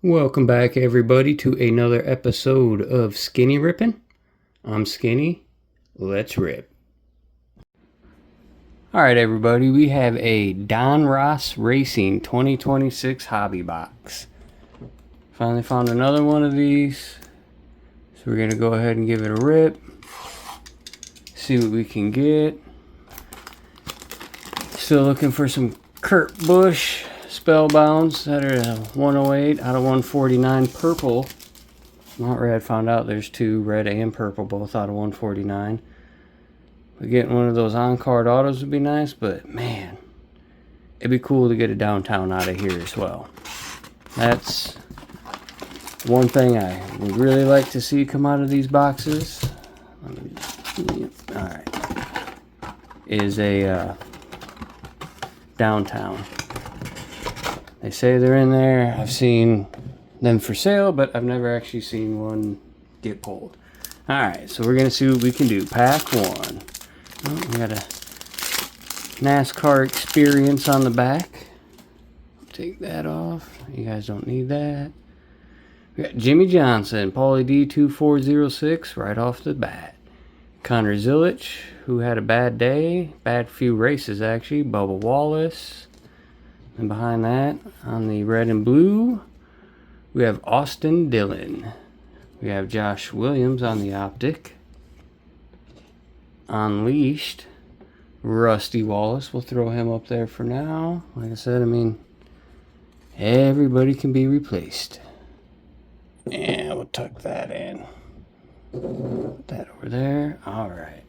Welcome back, everybody, to another episode of Skinny Rippin'. I'm Skinny. Let's rip. Alright, everybody, we have a Donruss Racing 2026 hobby box. Finally found another one of these. So we're going to go ahead and give it a rip. See what we can get. Still looking for some Kurt Busch Spellbounds that are 108 out of 149 purple. Not red. Found out there's two, red and purple, both out of 149. But getting one of those on-card autos would be nice, but man, it'd be cool to get a downtown out of here as well. That's one thing I would really like to see come out of these boxes. Alright. Is a downtown. They say they're in there. I've seen them for sale, but I've never actually seen one get pulled. Alright, so we're going to see what we can do. Pack one. Oh, we got a NASCAR experience on the back. Take that off. You guys don't need that. We got Jimmy Johnson, Paulie D2406, right off the bat. Connor Zilic, who had a bad day. Bad few races, actually. Bubba Wallace. And behind that, on the red and blue, we have Austin Dillon. We have Josh Williams on the optic. Unleashed, Rusty Wallace. We'll throw him up there for now. Like I said, I mean, everybody can be replaced. And we'll tuck that in. Put that over there. Alright.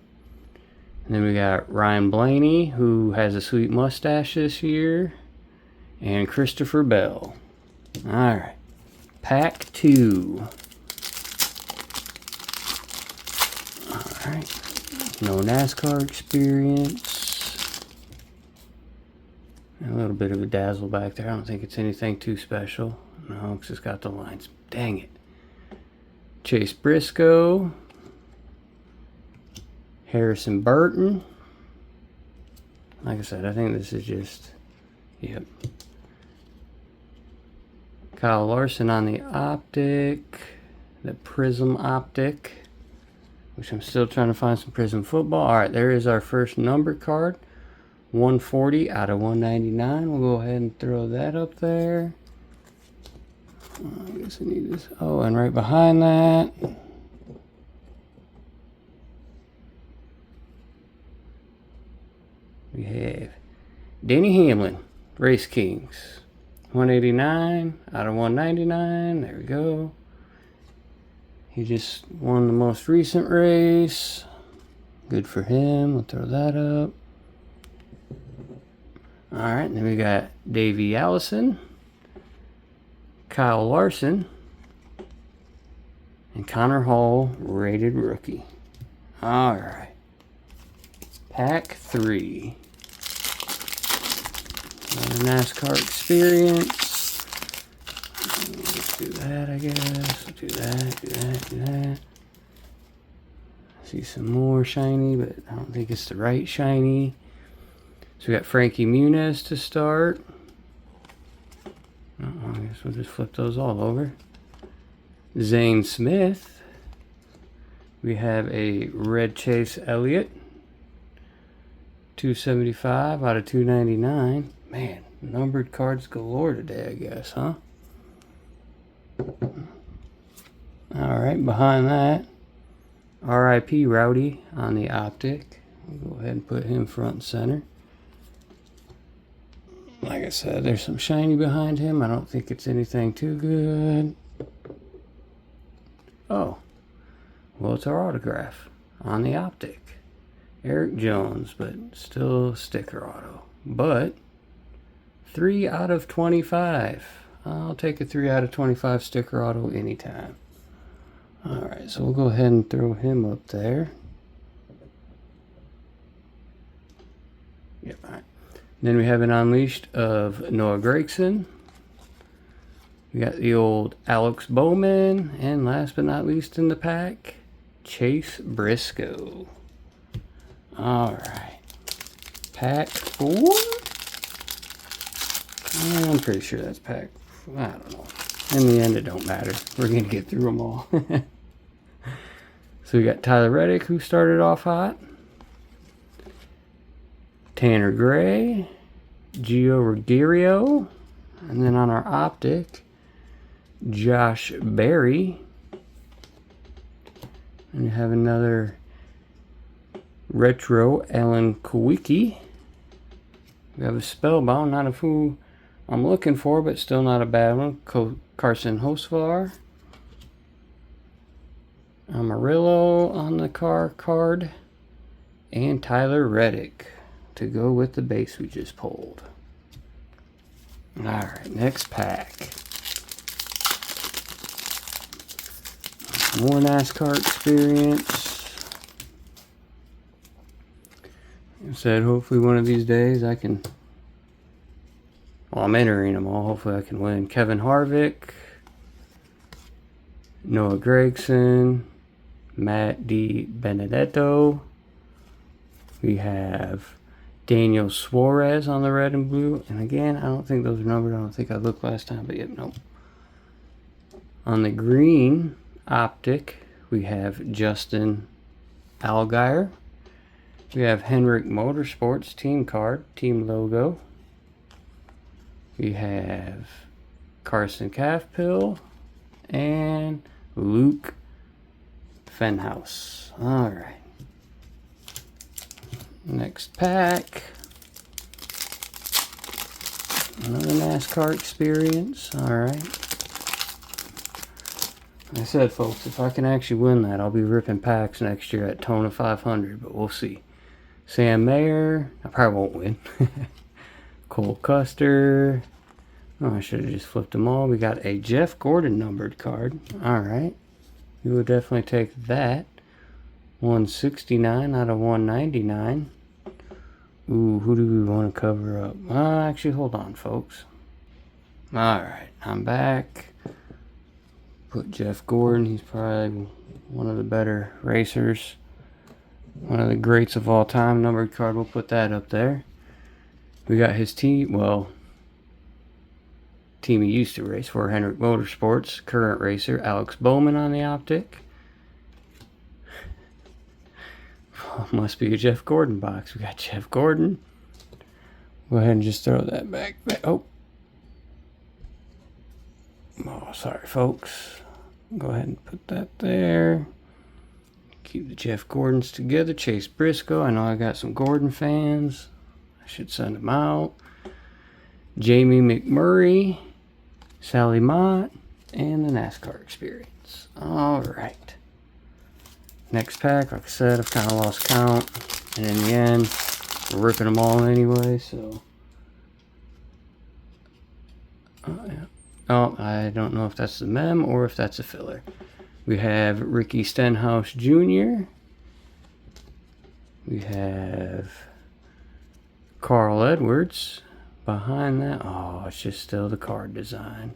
And then we got Ryan Blaney, who has a sweet mustache this year. And Christopher Bell. Alright. Pack two. Alright. No NASCAR experience. A little bit of a dazzle back there. I don't think it's anything too special. No, because it's got the lines. Dang it. Chase Briscoe. Harrison Burton. Like I said, I think this is just... Yep. Kyle Larson on the optic. The Prism optic. Which I'm still trying to find some Prism football. Alright, there is our first number card. 140 out of 199. We'll go ahead and throw that up there. I guess I need this. Oh, and right behind that, we have Denny Hamlin, Race Kings. 189 out of 199. There we go. He just won the most recent race. Good for him. We'll throw that up. Alright, then we got Davey Allison, Kyle Larson, and Connor Hall, rated rookie. Alright. Pack three. Another NASCAR experience. Let's do that, I guess. Do that, do that, do that. See some more shiny, but I don't think it's the right shiny. So we got Frankie Muniz to start. Oh, I guess we'll just flip those all over. Zane Smith. We have a red Chase Elliott. 275 out of 299. Man, numbered cards galore today, I guess, huh? Alright, behind that, R.I.P. Rowdy on the optic. We'll go ahead and put him front and center. Like I said, there's some shiny behind him. I don't think it's anything too good. Oh, well, it's our autograph on the optic. Eric Jones, but still sticker auto. But 3 out of 25. I'll take a 3 out of 25 sticker auto anytime. Alright, so we'll go ahead and throw him up there. Yep, alright. Then we have an Unleashed of Noah Gragson. We got the old Alex Bowman. And last but not least in the pack, Chase Briscoe. Alright. Pack 4? I'm pretty sure that's pack, I don't know. In the end, it don't matter. We're going to get through them all. So we got Tyler Reddick, who started off hot. Tanner Gray. Gio Ruggiero. And then on our optic, Josh Berry. And you have another retro Alan Kowicki. We have a Spellbound, not a who I'm looking for, but still not a bad one. Carson Hocevar. Amarillo on the card. And Tyler Reddick to go with the base we just pulled. Alright, next pack. More NASCAR experience. I said hopefully one of these days I can, well, I'm entering them all. Hopefully I can win. Kevin Harvick, Noah Gragson, Matt Di Benedetto. We have Daniel Suarez on the red and blue. And again, I don't think those are numbered. I don't think I looked last time, but yep, nope. On the green optic, we have Justin Allgaier. We have Henrik Motorsports team card, team logo. We have Carson Calfpill and Luke Fenhaus. All right. Next pack. Another NASCAR experience. All right. Like I said, folks, if I can actually win that, I'll be ripping packs next year at Tona 500, but we'll see. Sam Mayer. I probably won't win. Cole Custer. Oh, I should have just flipped them all. We got a Jeff Gordon numbered card. All right. We will definitely take that. 169 out of 199. Ooh, who do we want to cover up? Actually, hold on, folks. All right, I'm back. Put Jeff Gordon. He's probably one of the better racers. One of the greats of all time. Numbered card, we'll put that up there. We got his team, well, team he used to race for, Henrik Motorsports. Current racer, Alex Bowman on the optic. Must be a Jeff Gordon box. We got Jeff Gordon. Go ahead and just throw that back. Oh, sorry, folks. Go ahead and put that there. Keep the Jeff Gordons together. Chase Briscoe. I know I got some Gordon fans. I should send them out. Jamie McMurray. Sally Mott. And the NASCAR experience. All right. Next pack, like I said, I've kind of lost count. And in the end, we're ripping them all anyway, so. Yeah. Oh, I don't know if that's the mem or if that's a filler. We have Ricky Stenhouse Jr. We have Carl Edwards. Behind that, oh, it's just still the card design.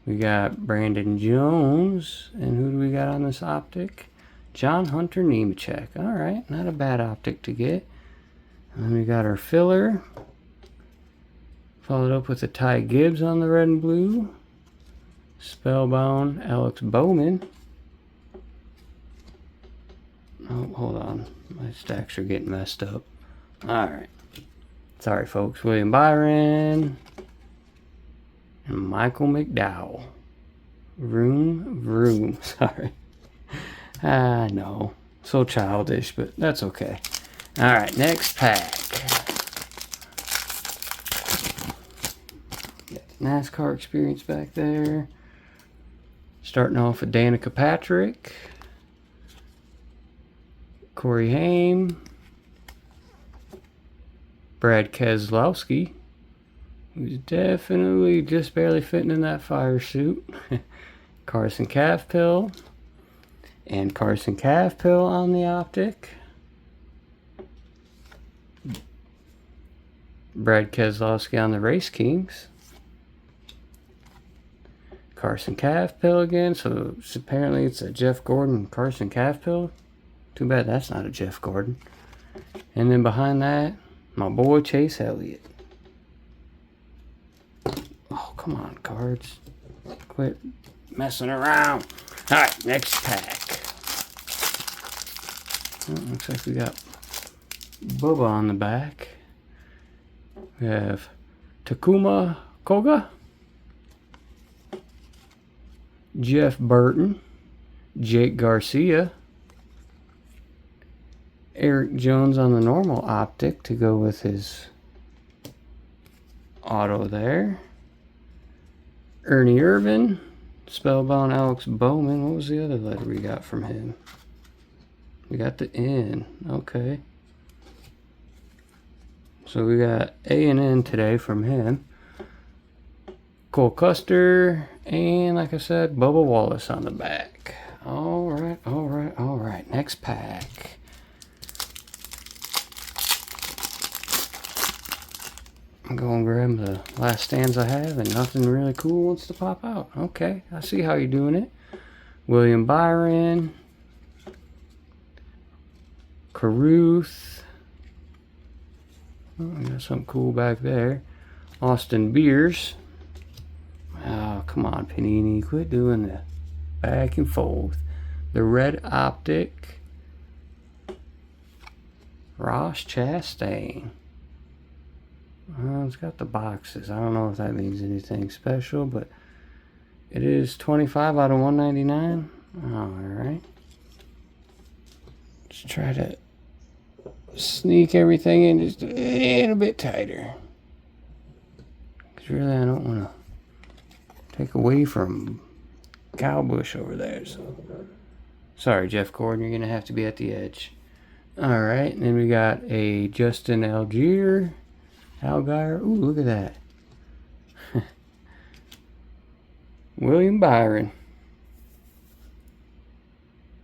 We got Brandon Jones. And who do we got on this optic? John Hunter Nemechek. All right, not a bad optic to get. And then we got our filler. Followed up with a Ty Gibbs on the red and blue. Spellbound Alex Bowman. Oh, hold on. My stacks are getting messed up. All right. Sorry, folks. William Byron. And Michael McDowell. Vroom. Sorry. No. So childish, but that's okay. Alright, next pack. Got the NASCAR experience back there. Starting off with Danica Patrick. Corey Haim. Brad Keselowski. Who's definitely just barely fitting in that fire suit. Carson Calfpill. And Carson Calfpill on the optic. Brad Keselowski on the Race Kings. Carson Calfpill again. So apparently it's a Jeff Gordon and Carson Calfpill. Too bad that's not a Jeff Gordon. And then behind that, my boy Chase Elliott. Oh, come on, cards. Quit messing around. Alright, next pack. Oh, looks like we got Bubba on the back. We have Takuma Koga, Jeff Burton, Jake Garcia, Eric Jones on the normal optic to go with his auto there. Ernie Irvin, Spellbound Alex Bowman. What was the other letter we got from him? We got the N. Okay. So we got A and N today from him. Cole Custer, and like I said, Bubba Wallace on the back. Alright, alright, alright. Next pack. I'm going to grab the last stands I have, and nothing really cool wants to pop out. Okay, I see how you're doing it. William Byron. Caruth. Oh, we got something cool back there. Austin Beers. Oh, come on, Panini. Quit doing the back and forth. The red optic. Ross Chastain. It's got the boxes. I don't know if that means anything special, but it is 25 out of 199. Alright. Let's try to sneak everything in just a little bit tighter. Because really I don't want to take away from Kyle Busch over there. So sorry, Jeff Gordon, you're going to have to be at the edge. Alright, and then we got a Justin Algier. Algier. Ooh, look at that. William Byron.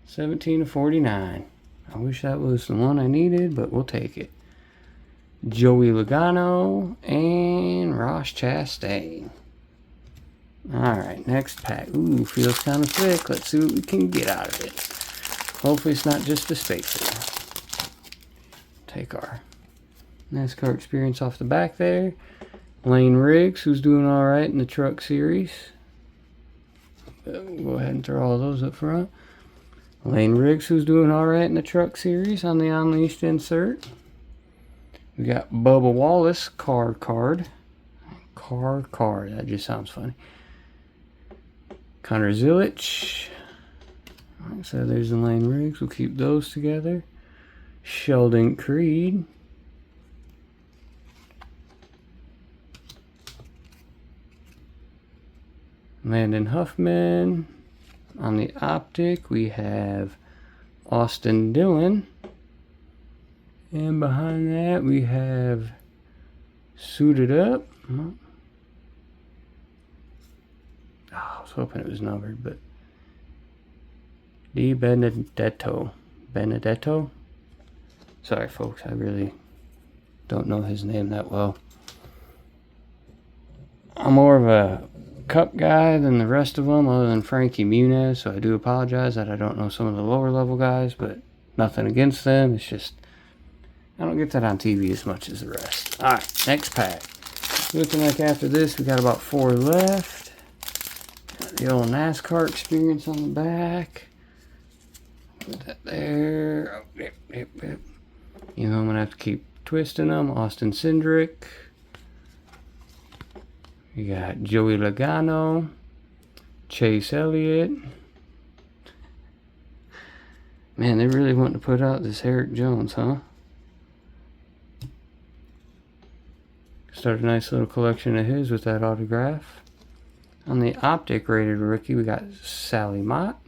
17 of 49. I wish that was the one I needed, but we'll take it. Joey Logano and Ross Chastain. Alright, next pack. Ooh, feels kind of thick. Let's see what we can get out of it. Hopefully it's not just a spacer. Take our NASCAR experience off the back there. Lane Riggs, who's doing alright in the truck series. We'll go ahead and throw all those up front. Lane Riggs, who's doing alright in the truck series on the Unleashed insert. We got Bubba Wallace, card. That just sounds funny. Connor Zilic. So there's the Lane Riggs. We'll keep those together. Sheldon Creed. Landon Huffman. On the optic, we have Austin Dillon. And behind that, we have Suited Up. Oh, I was hoping it was numbered, but Di Benedetto. Sorry, folks, I really don't know his name that well. I'm more of a Cup guy than the rest of them, other than Frankie Muniz, so I do apologize that I don't know some of the lower level guys, but nothing against them. It's just I don't get that on TV as much as the rest. Alright, next pack. Looking like after this we got about 4 left. Got the old NASCAR experience on the back. Put that there. Oh, yep. You know I'm gonna have to keep twisting them. Austin Cindric. We got Joey Logano, Chase Elliott. Man, they really want to put out this Eric Jones, huh? Start a nice little collection of his with that autograph. On the optic rated rookie, we got Sally Mott,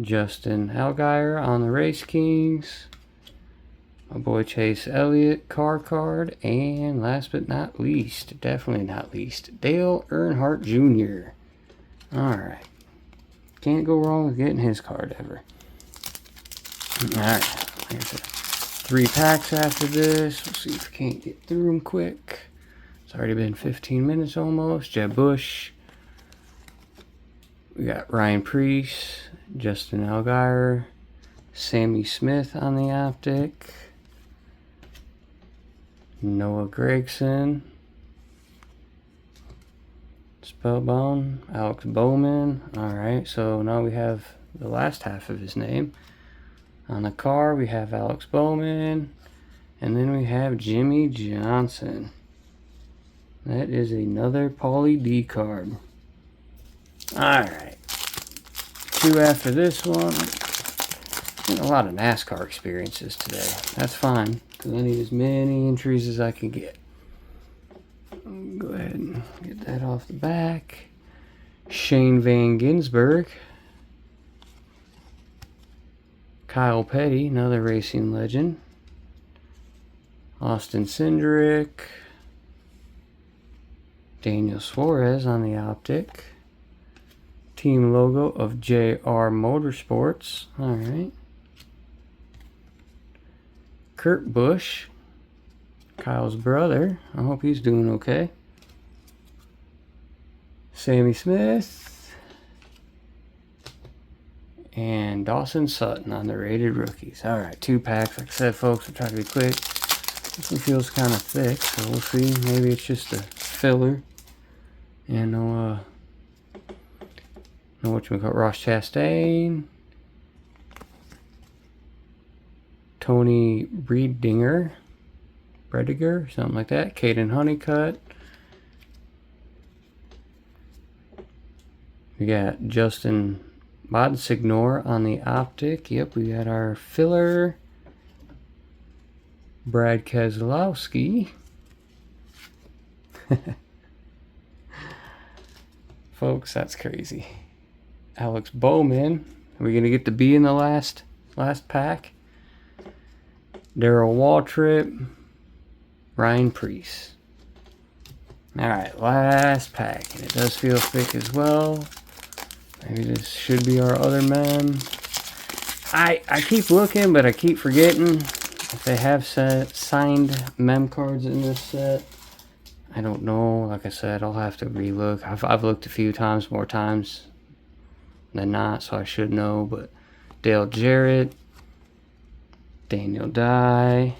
Justin Allgaier on the Race Kings. My boy Chase Elliott, card, and last but not least, definitely not least, Dale Earnhardt Jr. Alright. Can't go wrong with getting his card ever. Alright, like I said, 3 packs after this. We'll see if we can't get through them quick. It's already been 15 minutes almost. Jeb Bush. We got Ryan Preece, Justin Allgaier, Sammy Smith on the optic. Noah Gragson. Let's Spellbound, Alex Bowman. Alright, so now we have the last half of his name. On the car, we have Alex Bowman. And then we have Jimmy Johnson. That is another Paulie D card. Alright. 2 after this one. Getting a lot of NASCAR experiences today. That's fine, because I need as many entries as I can get. Go ahead and get that off the back. Shane Van Gisbergen. Kyle Petty, another racing legend. Austin Cindric. Daniel Suarez on the optic. Team logo of JR Motorsports. Alright. Kurt Busch. Kyle's brother. I hope he's doing okay. Sammy Smith. And Dawson Sutton on the rated rookies. Alright, 2 packs. Like I said, folks, I'll try to be quick. This one feels kind of thick, so we'll see. Maybe it's just a filler. And no whatchamacallit, Ross Chastain. Tony Bredinger, something like that. Caden Honeycutt. We got Justin Bodsignor on the optic. Yep, we got our filler. Brad Keselowski. Folks, that's crazy. Alex Bowman. Are we going to get the B in the last pack? Darrell Waltrip. Ryan Preece. Alright, last pack. And it does feel thick as well. Maybe this should be our other men. I keep looking, but I keep forgetting if they have signed mem cards in this set. I don't know. Like I said, I'll have to relook. I've looked a few times, more times than not, so I should know. But Dale Jarrett, Daniel Dye,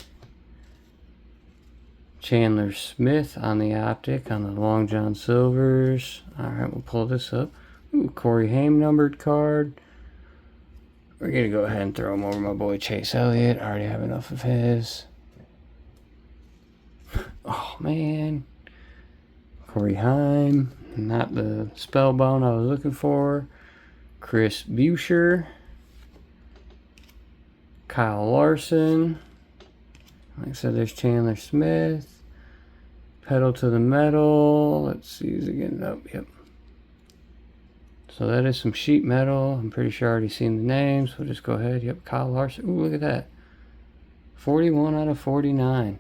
Chandler Smith on the optic on the Long John Silvers. Alright, we'll pull this up. Ooh, Corey Haim numbered card. We're going to go ahead and throw him over my boy Chase Elliott. I already have enough of his. Oh, man. Corey Haim. Not the spellbound I was looking for. Chris Buescher. Kyle Larson. Like I said, there's Chandler Smith. Pedal to the metal. Let's see, is it getting up? Yep. So that is some sheet metal. I'm pretty sure I already seen the names. We'll just go ahead. Yep, Kyle Larson. Ooh, look at that. 41 out of 49.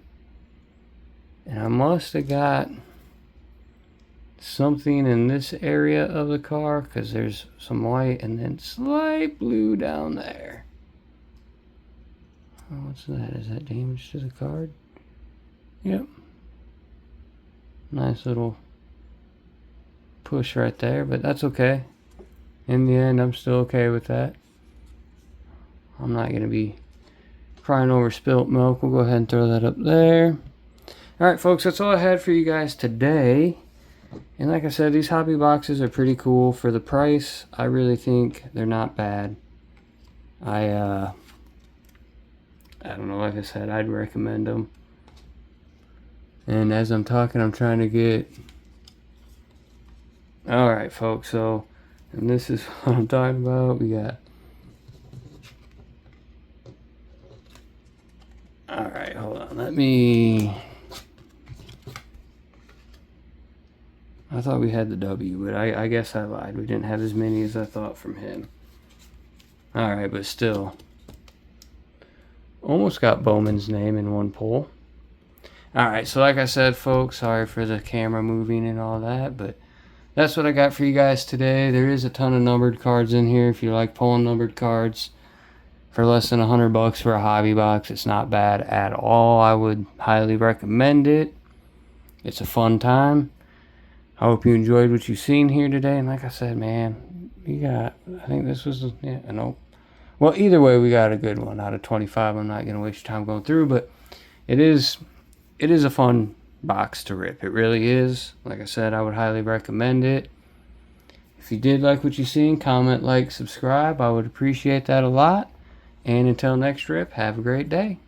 And I must have got something in this area of the car, because there's some white and then slight blue down there. Oh, what's that? Is that damage to the card? Yep. Nice little push right there, but that's okay. In the end, I'm still okay with that. I'm not going to be crying over spilt milk. We'll go ahead and throw that up there. Alright, folks, that's all I had for you guys today. And like I said, these hobby boxes are pretty cool. For the price, I really think they're not bad. I don't know, like I said, I'd recommend them. And as I'm talking, I'm trying to get... Alright, folks, so... And this is what I'm talking about. We got... Alright, hold on. Let me... I thought we had the W, but I guess I lied. We didn't have as many as I thought from him. Alright, but still. Almost got Bowman's name in one pull. Alright, so like I said, folks, sorry for the camera moving and all that, but that's what I got for you guys today. There is a ton of numbered cards in here. If you like pulling numbered cards for less than $100 for a hobby box, it's not bad at all. I would highly recommend it. It's a fun time. I hope you enjoyed what you've seen here today. And like I said, man, we got, I think this was, yeah, no. Well, either way, we got a good one out of 25. I'm not going to waste your time going through, but it is a fun box to rip. It really is. Like I said, I would highly recommend it. If you did like what you seen, comment, like, subscribe. I would appreciate that a lot. And until next rip, have a great day.